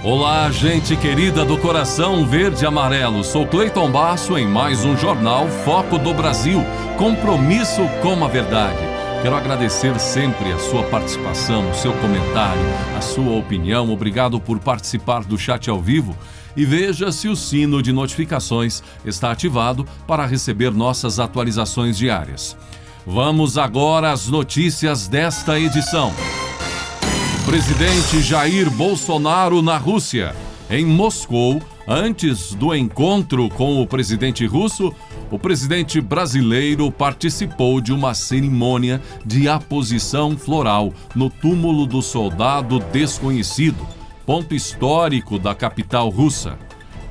Olá, gente querida do coração verde e amarelo. Sou Cleiton Basso em mais um jornal Foco do Brasil, compromisso com a verdade. Quero agradecer sempre a sua participação, o seu comentário, a sua opinião. Obrigado por participar do chat ao vivo e veja se o sino de notificações está ativado para receber nossas atualizações diárias. Vamos agora às notícias desta edição. Presidente Jair Bolsonaro na Rússia. Em Moscou, antes do encontro com o presidente russo, o presidente brasileiro participou de uma cerimônia de aposição floral no túmulo do soldado desconhecido, ponto histórico da capital russa.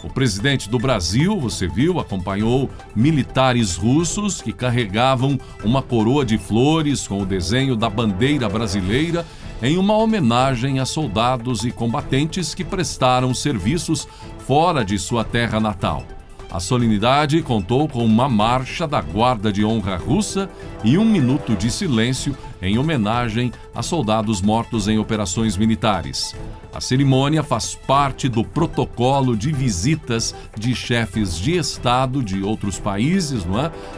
O presidente do Brasil, você viu, acompanhou militares russos que carregavam uma coroa de flores com o desenho da bandeira brasileira em uma homenagem a soldados e combatentes que prestaram serviços fora de sua terra natal. A solenidade contou com uma marcha da Guarda de Honra russa e 1 minuto de silêncio em homenagem a soldados mortos em operações militares. A cerimônia faz parte do protocolo de visitas de chefes de Estado de outros países,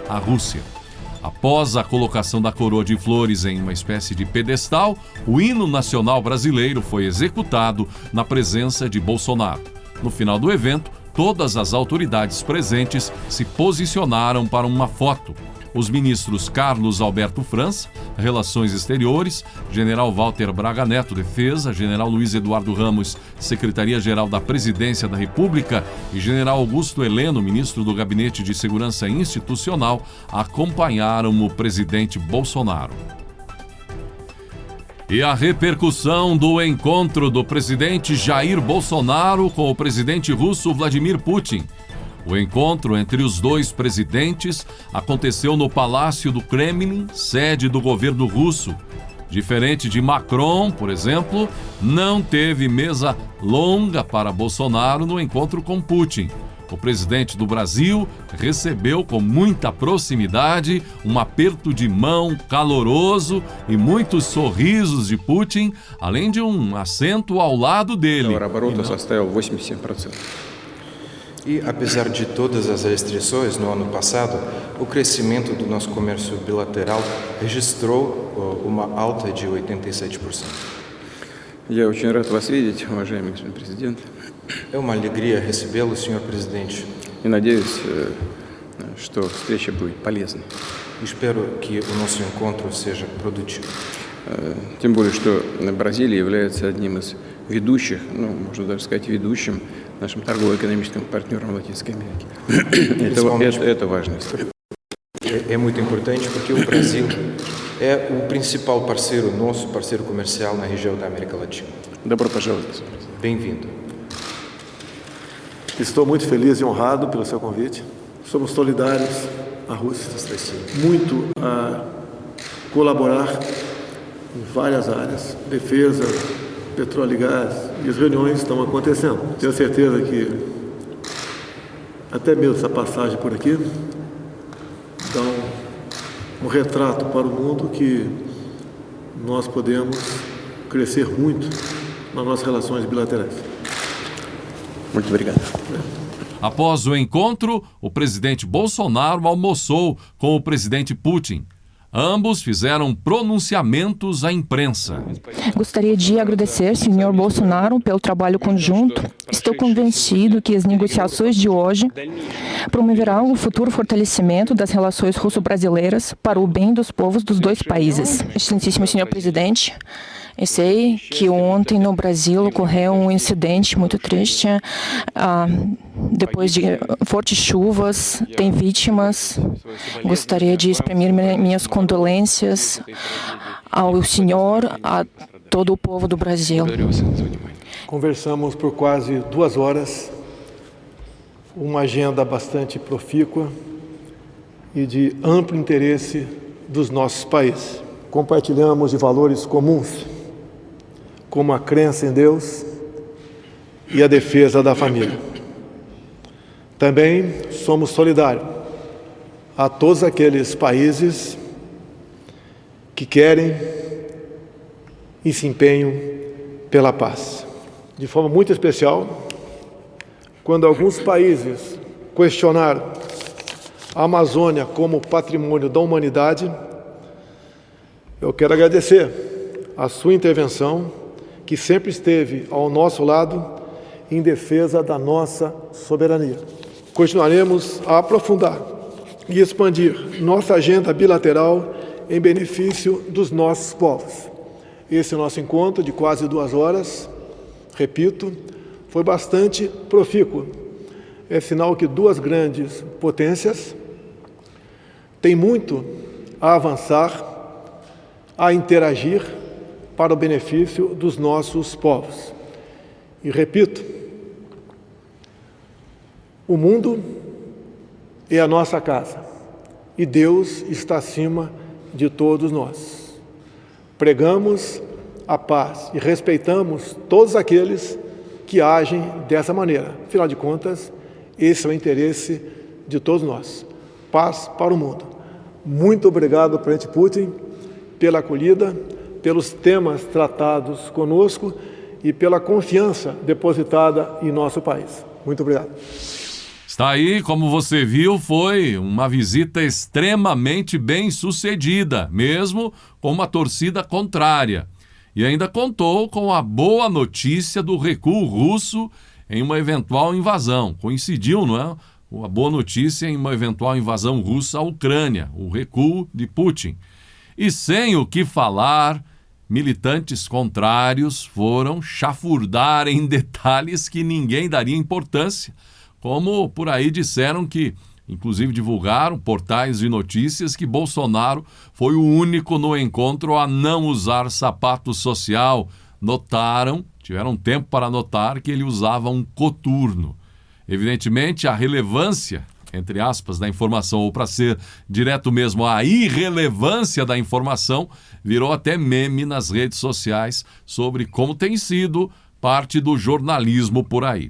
à Rússia. Após a colocação da coroa de flores em uma espécie de pedestal, o hino nacional brasileiro foi executado na presença de Bolsonaro. No final do evento, todas as autoridades presentes se posicionaram para uma foto. Os ministros Carlos Alberto França, Relações Exteriores, General Walter Braga Neto, Defesa, General Luiz Eduardo Ramos, Secretaria-Geral da Presidência da República e General Augusto Heleno, ministro do Gabinete de Segurança Institucional, acompanharam o presidente Bolsonaro. E a repercussão do encontro do presidente Jair Bolsonaro com o presidente russo Vladimir Putin. O encontro entre os dois presidentes aconteceu no Palácio do Kremlin, sede do governo russo. Diferente de Macron, por exemplo, não teve mesa longa para Bolsonaro no encontro com Putin. O presidente do Brasil recebeu com muita proximidade um aperto de mão caloroso e muitos sorrisos de Putin, além de um assento ao lado dele. E, apesar de todas as restrições, no ano passado, o crescimento do nosso comércio bilateral registrou uma alta de 87%. Я очень рад вас видеть, уважаемый господин президент. É uma alegria recebê-lo, senhor presidente. И надеюсь, что встреча будет полезной. Espero que o nosso encontro seja produtivo. Тем более, что Бразилия является одним из ведущих, можно даже сказать, ведущим нашим торгово-экономическим партнером Латинской Америки. Это важная история. É muito importante porque o Brasil é o principal parceiro nosso, parceiro comercial na região da América Latina. Добро пожаловать. Bem-vindo. Estou muito feliz e honrado pelo seu convite. Somos solidários à Rússia, muito a colaborar em várias áreas, defesa, petróleo e gás, e as reuniões estão acontecendo. Tenho certeza que até mesmo essa passagem por aqui dá um retrato para o mundo que nós podemos crescer muito nas nossas relações bilaterais. Muito obrigado. Após o encontro, o presidente Bolsonaro almoçou com o presidente Putin. Ambos fizeram pronunciamentos à imprensa. Gostaria de agradecer, senhor Bolsonaro, pelo trabalho conjunto. Estou convencido que as negociações de hoje promoverão o futuro fortalecimento das relações russo-brasileiras para o bem dos povos dos dois países. Excelentíssimo senhor presidente, eu sei que ontem no Brasil ocorreu um incidente muito triste. Depois de fortes chuvas, tem vítimas. Gostaria de exprimir minhas condolências ao senhor, a todo o povo do Brasil. Conversamos por quase 2 horas, uma agenda bastante profícua e de amplo interesse dos nossos países. Compartilhamos de valores comuns, como a crença em Deus e a defesa da família. Também somos solidários a todos aqueles países que querem e se empenham pela paz. de forma muito especial, quando alguns países questionaram a Amazônia como patrimônio da humanidade, eu quero agradecer a sua intervenção, que sempre esteve ao nosso lado em defesa da nossa soberania. Continuaremos a aprofundar e expandir nossa agenda bilateral em benefício dos nossos povos. Esse nosso encontro de quase 2 horas, repito, foi bastante profícuo. É sinal que 2 grandes potências têm muito a avançar, a interagir para o benefício dos nossos povos. E repito, o mundo é a nossa casa e Deus está acima de todos nós. Pregamos a paz e respeitamos todos aqueles que agem dessa maneira. Afinal de contas, esse é o interesse de todos nós. Paz para o mundo. Muito obrigado, presidente Putin, pela acolhida, pelos temas tratados conosco e pela confiança depositada em nosso país. Muito obrigado. Está aí, como você viu, foi uma visita extremamente bem sucedida, mesmo com uma torcida contrária. E ainda contou com a boa notícia do recuo russo em uma eventual invasão. Coincidiu, não é? A boa notícia em uma eventual invasão russa à Ucrânia, o recuo de Putin. E sem o que falar, militantes contrários foram chafurdar em detalhes que ninguém daria importância, como por aí disseram que, inclusive divulgaram portais de notícias que Bolsonaro foi o único no encontro a não usar sapato social. Tiveram tempo para notar que ele usava um coturno. Evidentemente, a relevância, entre aspas, da informação, ou para ser direto mesmo, a irrelevância da informação, virou até meme nas redes sociais sobre como tem sido parte do jornalismo por aí.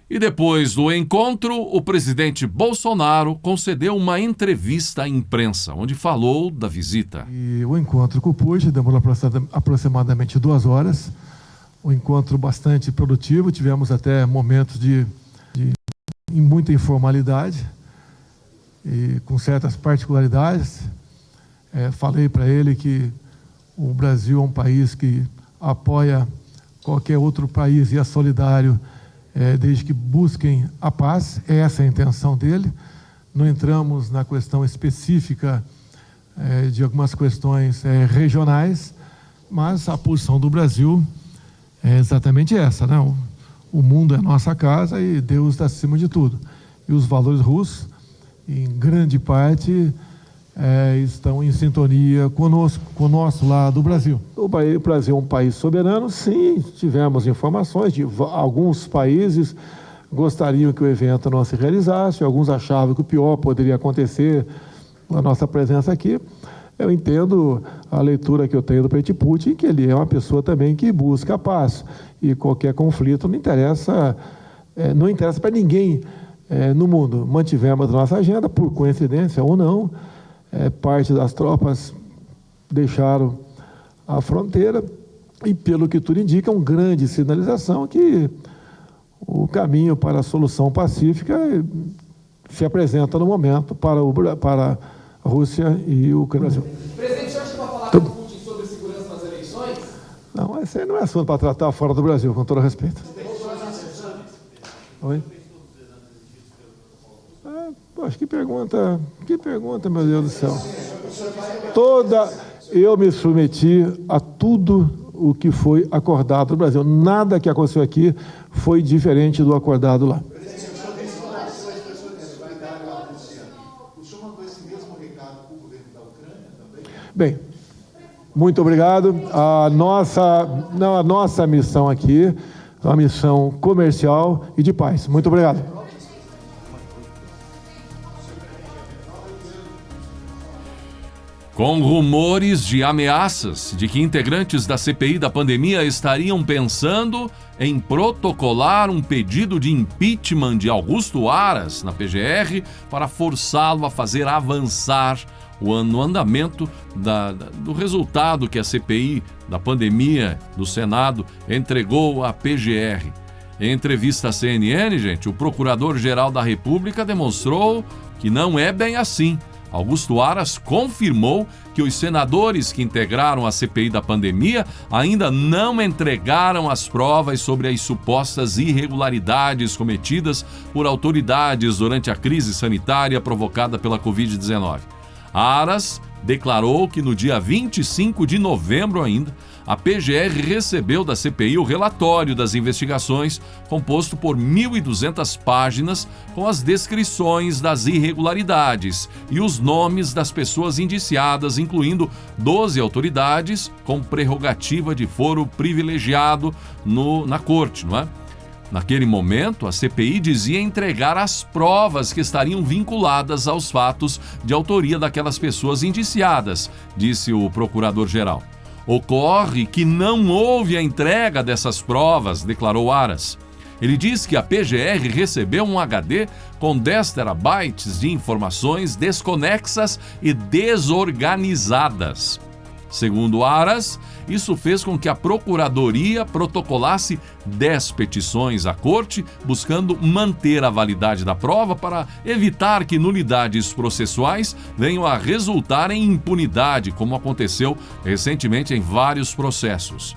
E depois do encontro, o presidente Bolsonaro concedeu uma entrevista à imprensa, onde falou da visita. E o encontro com o Putin demorou aproximadamente 2 horas. Um encontro bastante produtivo, tivemos até momentos de muita informalidade e com certas particularidades. Falei para ele que o Brasil é um país que apoia qualquer outro país e é solidário desde que busquem a paz. Essa é a intenção dele. Não entramos na questão específica de algumas questões regionais, mas a posição do Brasil é exatamente essa, né? O mundo é nossa casa e Deus está acima de tudo. E os valores russos, em grande parte, estão em sintonia conosco, com o nosso lado do Brasil. O Brasil é um país soberano, sim, tivemos informações de alguns países gostariam que o evento não se realizasse, alguns achavam que o pior poderia acontecer na nossa presença aqui. Eu entendo a leitura que eu tenho do presidente Putin, que ele é uma pessoa também que busca a paz. E qualquer conflito não interessa para ninguém no mundo. Mantivemos a nossa agenda, por coincidência ou não, parte das tropas deixaram a fronteira e, pelo que tudo indica, uma grande sinalização que o caminho para a solução pacífica se apresenta no momento para a Rússia e o Brasil. Presidente, já chegou a falar com o Putin sobre segurança nas eleições? Não, esse aí não é assunto para tratar fora do Brasil, com todo respeito. Oi? Poxa, que pergunta, meu Deus do céu. Eu me submeti a tudo o que foi acordado no Brasil. Nada que aconteceu aqui foi diferente do acordado lá. Bem, muito obrigado. A nossa missão aqui é uma missão comercial e de paz. Muito obrigado. Com rumores de ameaças de que integrantes da CPI da pandemia estariam pensando em protocolar um pedido de impeachment de Augusto Aras na PGR para forçá-lo a fazer avançar no andamento do resultado que a CPI da pandemia do Senado entregou à PGR. Em entrevista à CNN, gente, o Procurador-Geral da República demonstrou que não é bem assim. Augusto Aras confirmou que os senadores que integraram a CPI da pandemia ainda não entregaram as provas sobre as supostas irregularidades cometidas por autoridades durante a crise sanitária provocada pela Covid-19. Aras declarou que no dia 25 de novembro ainda, a PGR recebeu da CPI o relatório das investigações, composto por 1.200 páginas, com as descrições das irregularidades e os nomes das pessoas indiciadas, incluindo 12 autoridades com prerrogativa de foro privilegiado na corte, não é? Naquele momento, a CPI dizia entregar as provas que estariam vinculadas aos fatos de autoria daquelas pessoas indiciadas, disse o procurador-geral. Ocorre que não houve a entrega dessas provas, declarou Aras. Ele diz que a PGR recebeu um HD com 10 terabytes de informações desconexas e desorganizadas. Segundo Aras, isso fez com que a Procuradoria protocolasse 10 petições à Corte, buscando manter a validade da prova para evitar que nulidades processuais venham a resultar em impunidade, como aconteceu recentemente em vários processos.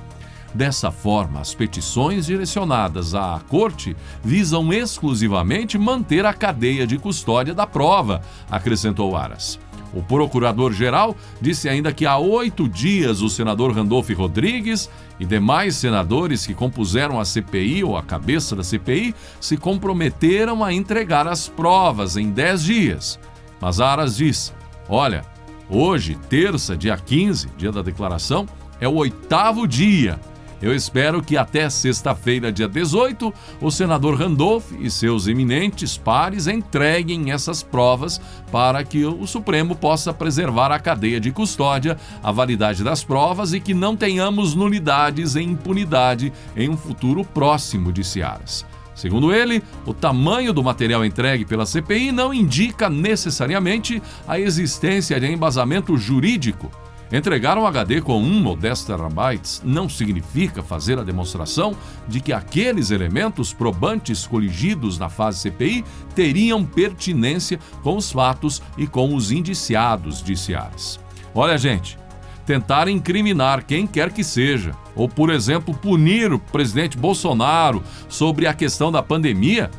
Dessa forma, as petições direcionadas à Corte visam exclusivamente manter a cadeia de custódia da prova, acrescentou Aras. O procurador-geral disse ainda que há 8 dias o senador Randolph Rodrigues e demais senadores que compuseram a CPI ou a cabeça da CPI se comprometeram a entregar as provas em 10 dias. Mas Aras diz, olha, hoje, terça, dia 15, dia da declaração, é o 8º dia. Eu espero que até sexta-feira, dia 18, o senador Randolph e seus eminentes pares entreguem essas provas para que o Supremo possa preservar a cadeia de custódia, a validade das provas e que não tenhamos nulidades e impunidade em um futuro próximo, disse Aras. Segundo ele, o tamanho do material entregue pela CPI não indica necessariamente a existência de embasamento jurídico. Entregar um HD com 1 ou 10 terabytes não significa fazer a demonstração de que aqueles elementos probantes coligidos na fase CPI teriam pertinência com os fatos e com os indiciados, disse Aras. Olha, gente, tentar incriminar quem quer que seja, ou, por exemplo, punir o presidente Bolsonaro sobre a questão da pandemia,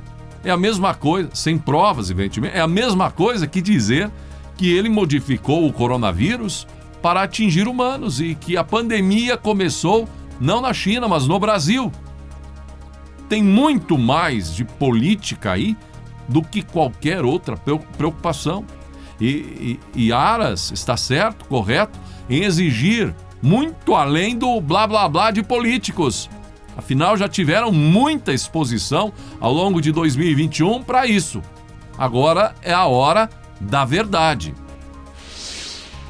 é a mesma coisa, sem provas, evidentemente, é a mesma coisa que dizer que ele modificou o coronavírus para atingir humanos e que a pandemia começou não na China, mas no Brasil. Tem muito mais de política aí do que qualquer outra preocupação. E Aras está certo, correto, em exigir muito além do blá blá blá de políticos. Afinal, já tiveram muita exposição ao longo de 2021 para isso. Agora é a hora da verdade.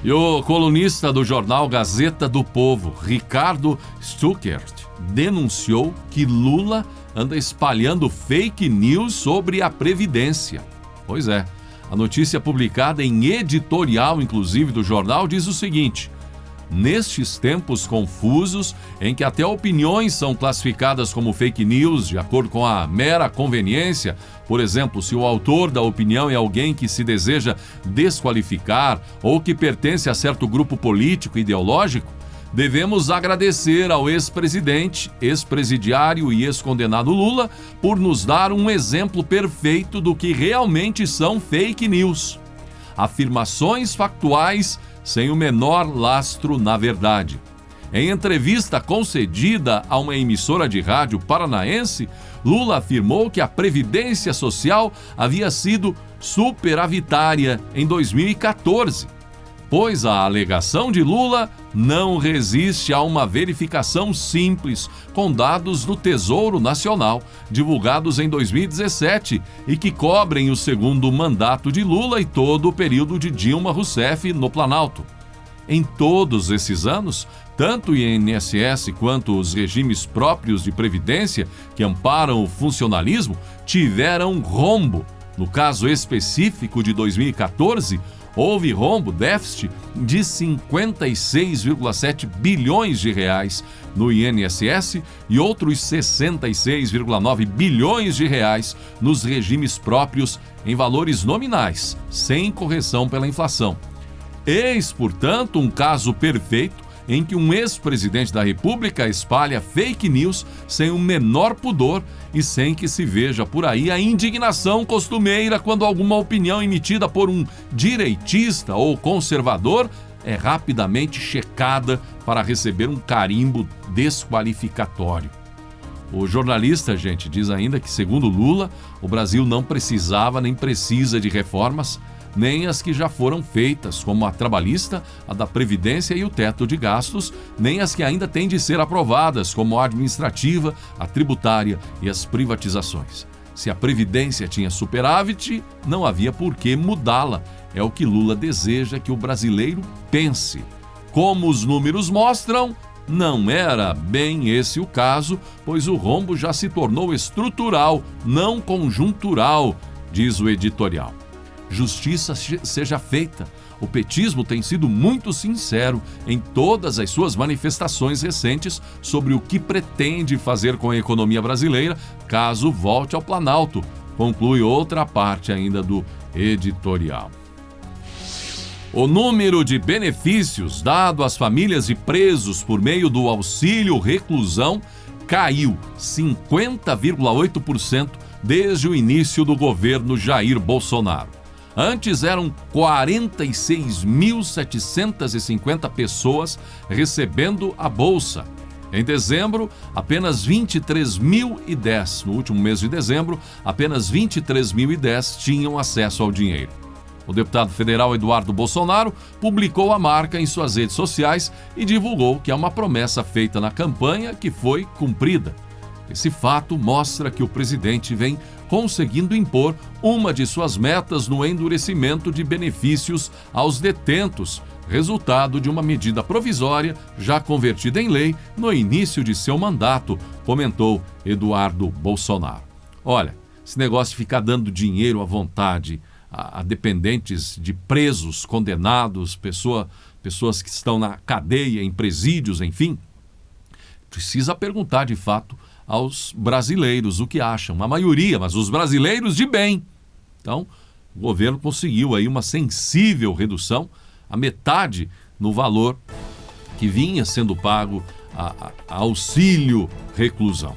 E o colunista do jornal Gazeta do Povo, Ricardo Stuckert, denunciou que Lula anda espalhando fake news sobre a Previdência. Pois é, a notícia publicada em editorial, inclusive, do jornal, diz o seguinte: nestes tempos confusos, em que até opiniões são classificadas como fake news de acordo com a mera conveniência, por exemplo, se o autor da opinião é alguém que se deseja desqualificar ou que pertence a certo grupo político ideológico, devemos agradecer ao ex-presidente, ex-presidiário e ex-condenado Lula por nos dar um exemplo perfeito do que realmente são fake news. Afirmações factuais sem o menor lastro na verdade. Em entrevista concedida a uma emissora de rádio paranaense, Lula afirmou que a Previdência Social havia sido superavitária em 2014, pois a alegação de Lula não resiste a uma verificação simples com dados do Tesouro Nacional, divulgados em 2017 e que cobrem o segundo mandato de Lula e todo o período de Dilma Rousseff no Planalto. Em todos esses anos, tanto o INSS quanto os regimes próprios de previdência que amparam o funcionalismo tiveram rombo. No caso específico de 2014, houve rombo, déficit de 56,7 bilhões de reais no INSS e outros 66,9 bilhões de reais nos regimes próprios em valores nominais, sem correção pela inflação. Eis, portanto, um caso perfeito em que um ex-presidente da República espalha fake news sem o menor pudor e sem que se veja por aí a indignação costumeira quando alguma opinião emitida por um direitista ou conservador é rapidamente checada para receber um carimbo desqualificatório. O jornalista, gente, diz ainda que, segundo Lula, o Brasil não precisava nem precisa de reformas, nem as que já foram feitas, como a trabalhista, a da Previdência e o teto de gastos, nem as que ainda têm de ser aprovadas, como a administrativa, a tributária e as privatizações. Se a Previdência tinha superávit, não havia por que mudá-la. É o que Lula deseja que o brasileiro pense. Como os números mostram, não era bem esse o caso, pois o rombo já se tornou estrutural, não conjuntural, diz o editorial. Justiça seja feita. O petismo tem sido muito sincero em todas as suas manifestações recentes sobre o que pretende fazer com a economia brasileira caso volte ao Planalto, conclui outra parte ainda do editorial. O número de benefícios dado às famílias de presos por meio do auxílio reclusão caiu 50,8% desde o início do governo Jair Bolsonaro. Antes eram 46.750 pessoas recebendo a bolsa. Em dezembro, apenas 23.010. No último mês de dezembro, apenas 23.010 tinham acesso ao dinheiro. O deputado federal Eduardo Bolsonaro publicou a marca em suas redes sociais e divulgou que é uma promessa feita na campanha que foi cumprida. Esse fato mostra que o presidente vem conseguindo impor uma de suas metas no endurecimento de benefícios aos detentos, resultado de uma medida provisória já convertida em lei no início de seu mandato, comentou Eduardo Bolsonaro. Olha, esse negócio de ficar dando dinheiro à vontade a dependentes de presos, condenados, pessoas que estão na cadeia, em presídios, enfim, precisa perguntar de fato aos brasileiros o que acham. A maioria, mas os brasileiros de bem. Então, o governo conseguiu aí uma sensível redução, a metade no valor que vinha sendo pago a auxílio reclusão.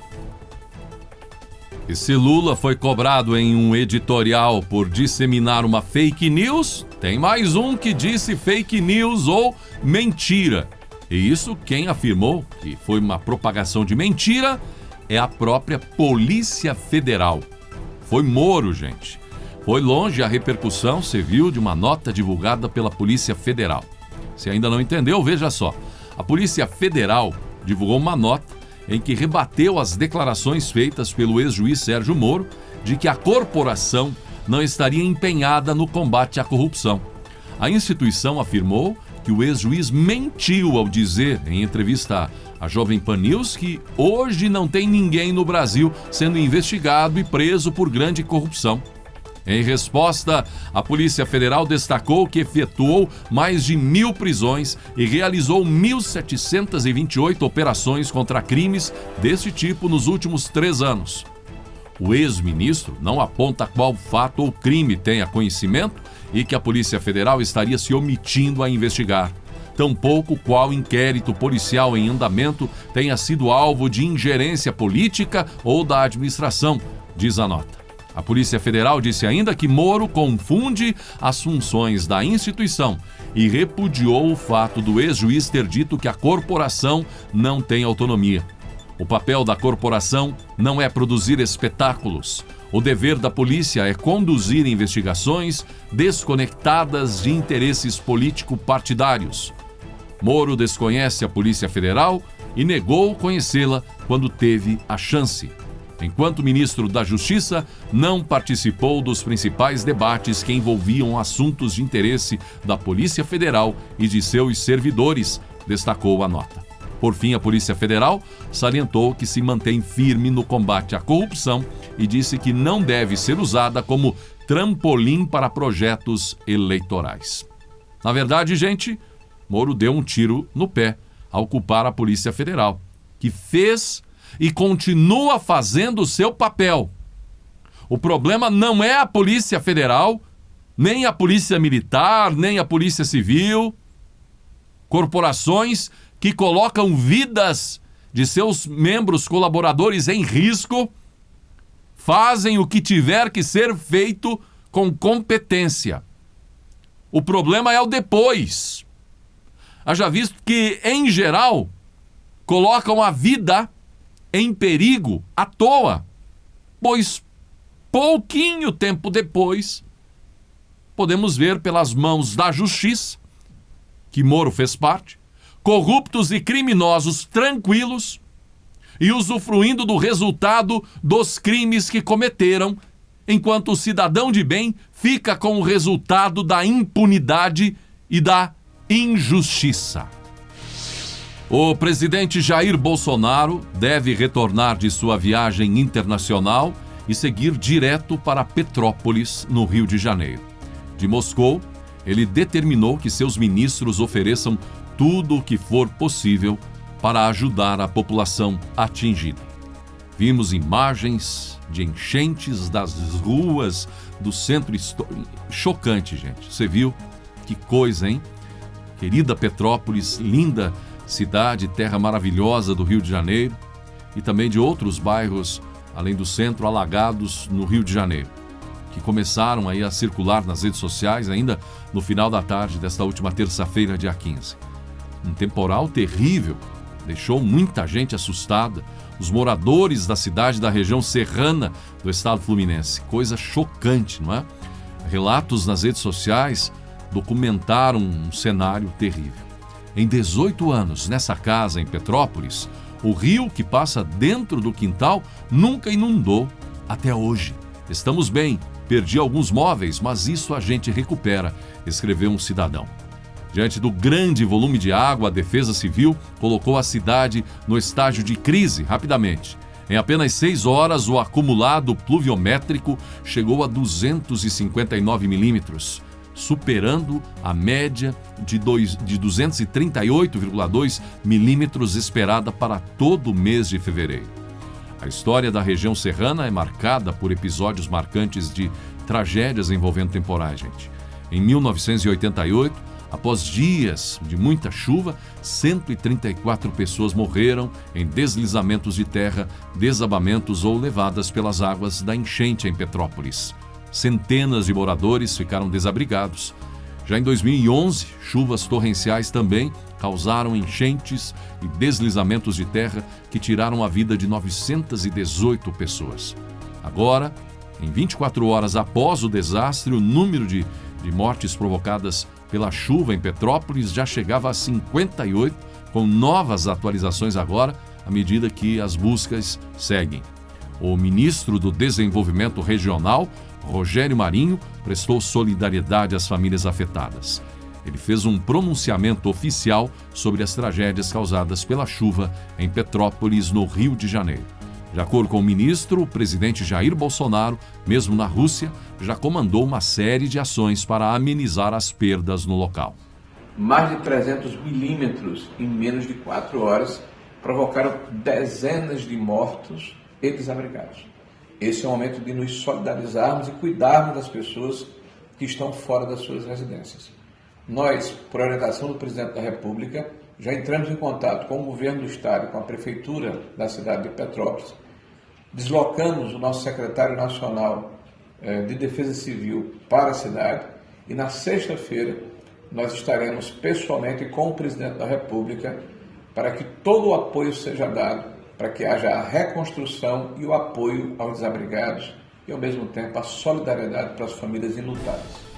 Esse Lula foi cobrado em um editorial por disseminar uma fake news. Tem mais um que disse fake news ou mentira. E isso quem afirmou que foi uma propagação de mentira é a própria Polícia Federal. Foi Moro, gente. Foi longe a repercussão, você viu, de uma nota divulgada pela Polícia Federal. Se ainda não entendeu, veja só. A Polícia Federal divulgou uma nota em que rebateu as declarações feitas pelo ex-juiz Sérgio Moro de que a corporação não estaria empenhada no combate à corrupção. A instituição afirmou que o ex-juiz mentiu ao dizer, em entrevista à Jovem Pan News, que hoje não tem ninguém no Brasil sendo investigado e preso por grande corrupção. Em resposta, a Polícia Federal destacou que efetuou mais de 1.000 prisões e realizou 1.728 operações contra crimes desse tipo nos últimos 3 anos. O ex-ministro não aponta qual fato ou crime tenha conhecimento e que a Polícia Federal estaria se omitindo a investigar. Tampouco qual inquérito policial em andamento tenha sido alvo de ingerência política ou da administração, diz a nota. A Polícia Federal disse ainda que Moro confunde as funções da instituição e repudiou o fato do ex-juiz ter dito que a corporação não tem autonomia. O papel da corporação não é produzir espetáculos. O dever da polícia é conduzir investigações desconectadas de interesses político-partidários. Moro desconhece a Polícia Federal e negou conhecê-la quando teve a chance. Enquanto ministro da Justiça, não participou dos principais debates que envolviam assuntos de interesse da Polícia Federal e de seus servidores, destacou a nota. Por fim, a Polícia Federal salientou que se mantém firme no combate à corrupção e disse que não deve ser usada como trampolim para projetos eleitorais. Na verdade, gente, Moro deu um tiro no pé ao culpar a Polícia Federal, que fez e continua fazendo o seu papel. O problema não é a Polícia Federal, nem a Polícia Militar, nem a Polícia Civil. Corporações que colocam vidas de seus membros colaboradores em risco, fazem o que tiver que ser feito com competência. O problema é o depois. Haja visto que, em geral, colocam a vida em perigo à toa, pois pouquinho tempo depois podemos ver pelas mãos da justiça, que Moro fez parte, corruptos e criminosos tranquilos e usufruindo do resultado dos crimes que cometeram, enquanto o cidadão de bem fica com o resultado da impunidade e da injustiça. O presidente Jair Bolsonaro deve retornar de sua viagem internacional e seguir direto para Petrópolis, no Rio de Janeiro. De Moscou, ele determinou que seus ministros ofereçam tudo o que for possível para ajudar a população atingida. Vimos imagens de enchentes das ruas do centro histórico. Chocante, gente. Você viu? Que coisa, hein? Querida Petrópolis, linda cidade, terra maravilhosa do Rio de Janeiro, e também de outros bairros, além do centro, alagados no Rio de Janeiro, que começaram aí a circular nas redes sociais ainda no final da tarde desta última terça-feira, dia 15. Um temporal terrível, deixou muita gente assustada, os moradores da cidade da região serrana do estado fluminense. Coisa chocante, não é? Relatos nas redes sociais documentaram um cenário terrível. Em 18 anos, nessa casa em Petrópolis, o rio que passa dentro do quintal nunca inundou até hoje. Estamos bem, perdi alguns móveis, mas isso a gente recupera, escreveu um cidadão. Diante do grande volume de água, a Defesa Civil colocou a cidade no estágio de crise rapidamente. Em apenas 6 horas, o acumulado pluviométrico chegou a 259 milímetros, superando a média de 238,2 milímetros esperada para todo o mês de fevereiro. A história da região serrana é marcada por episódios marcantes de tragédias envolvendo temporais, gente. Em 1988, após dias de muita chuva, 134 pessoas morreram em deslizamentos de terra, desabamentos ou levadas pelas águas da enchente em Petrópolis. Centenas de moradores ficaram desabrigados. Já em 2011, chuvas torrenciais também causaram enchentes e deslizamentos de terra que tiraram a vida de 918 pessoas. Agora, em 24 horas após o desastre, o número de mortes provocadas pela chuva em Petrópolis já chegava a 58, com novas atualizações agora, à medida que as buscas seguem. O ministro do Desenvolvimento Regional, Rogério Marinho, prestou solidariedade às famílias afetadas. Ele fez um pronunciamento oficial sobre as tragédias causadas pela chuva em Petrópolis, no Rio de Janeiro. De acordo com o ministro, o presidente Jair Bolsonaro, mesmo na Rússia, já comandou uma série de ações para amenizar as perdas no local. Mais de 300 milímetros em menos de 4 horas provocaram dezenas de mortos e desabrigados. Esse é o momento de nos solidarizarmos e cuidarmos das pessoas que estão fora das suas residências. Nós, por orientação do presidente da República, já entramos em contato com o governo do estado, com a prefeitura da cidade de Petrópolis, deslocamos o nosso secretário nacional de Defesa Civil para a cidade e na sexta-feira nós estaremos pessoalmente com o presidente da República para que todo o apoio seja dado, para que haja a reconstrução e o apoio aos desabrigados e, ao mesmo tempo, a solidariedade para as famílias enlutadas.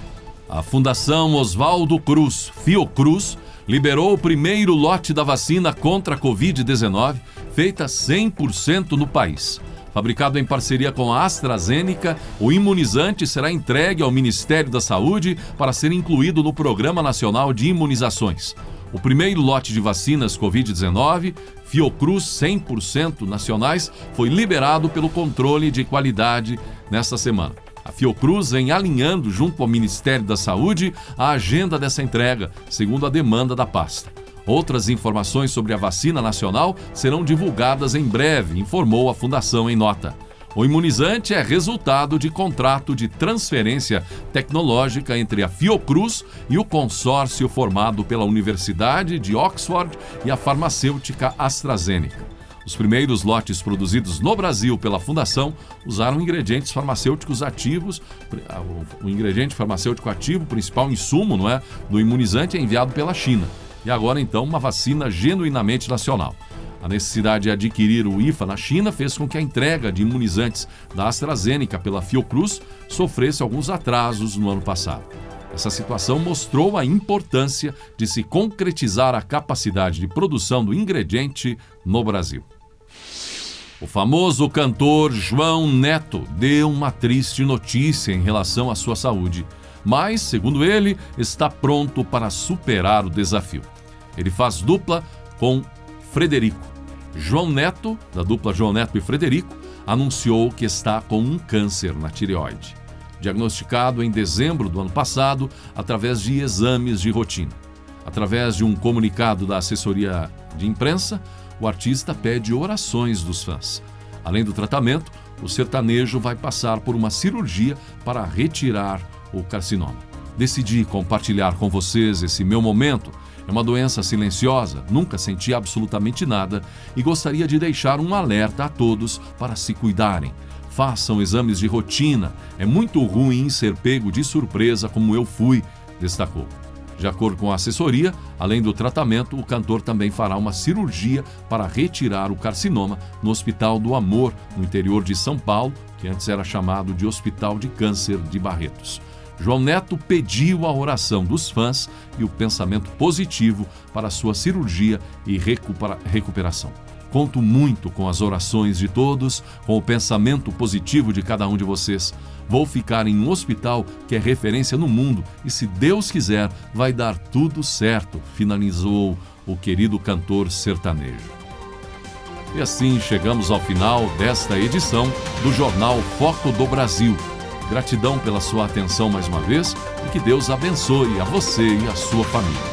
A Fundação Oswaldo Cruz, Fiocruz, liberou o primeiro lote da vacina contra a Covid-19, feita 100% no país. Fabricado em parceria com a AstraZeneca, o imunizante será entregue ao Ministério da Saúde para ser incluído no Programa Nacional de Imunizações. O primeiro lote de vacinas Covid-19, Fiocruz 100% nacionais, foi liberado pelo controle de qualidade nesta semana. A Fiocruz vem alinhando junto ao Ministério da Saúde a agenda dessa entrega, segundo a demanda da pasta. Outras informações sobre a vacina nacional serão divulgadas em breve, informou a Fundação em nota. O imunizante é resultado de contrato de transferência tecnológica entre a Fiocruz e o consórcio formado pela Universidade de Oxford e a farmacêutica AstraZeneca. Os primeiros lotes produzidos no Brasil pela Fundação usaram ingredientes farmacêuticos ativos. O ingrediente farmacêutico ativo, principal insumo, do imunizante, é enviado pela China. E agora, então, uma vacina genuinamente nacional. A necessidade de adquirir o IFA na China fez com que a entrega de imunizantes da AstraZeneca pela Fiocruz sofresse alguns atrasos no ano passado. Essa situação mostrou a importância de se concretizar a capacidade de produção do ingrediente no Brasil. O famoso cantor João Neto deu uma triste notícia em relação à sua saúde, mas, segundo ele, está pronto para superar o desafio. Ele faz dupla com Frederico. João Neto, da dupla João Neto e Frederico, anunciou que está com um câncer na tireoide, diagnosticado em dezembro do ano passado através de exames de rotina. Através de um comunicado da assessoria de imprensa, o artista pede orações dos fãs. Além do tratamento, o sertanejo vai passar por uma cirurgia para retirar o carcinoma. Decidi compartilhar com vocês esse meu momento. É uma doença silenciosa, nunca senti absolutamente nada e gostaria de deixar um alerta a todos para se cuidarem. Façam exames de rotina, é muito ruim ser pego de surpresa como eu fui, destacou. De acordo com a assessoria, além do tratamento, o cantor também fará uma cirurgia para retirar o carcinoma no Hospital do Amor, no interior de São Paulo, que antes era chamado de Hospital de Câncer de Barretos. João Neto pediu a oração dos fãs e o pensamento positivo para sua cirurgia e recuperação. Conto muito com as orações de todos, com o pensamento positivo de cada um de vocês. Vou ficar em um hospital que é referência no mundo e, se Deus quiser, vai dar tudo certo, finalizou o querido cantor sertanejo. E assim chegamos ao final desta edição do Jornal Foco do Brasil. Gratidão pela sua atenção mais uma vez e que Deus abençoe a você e a sua família.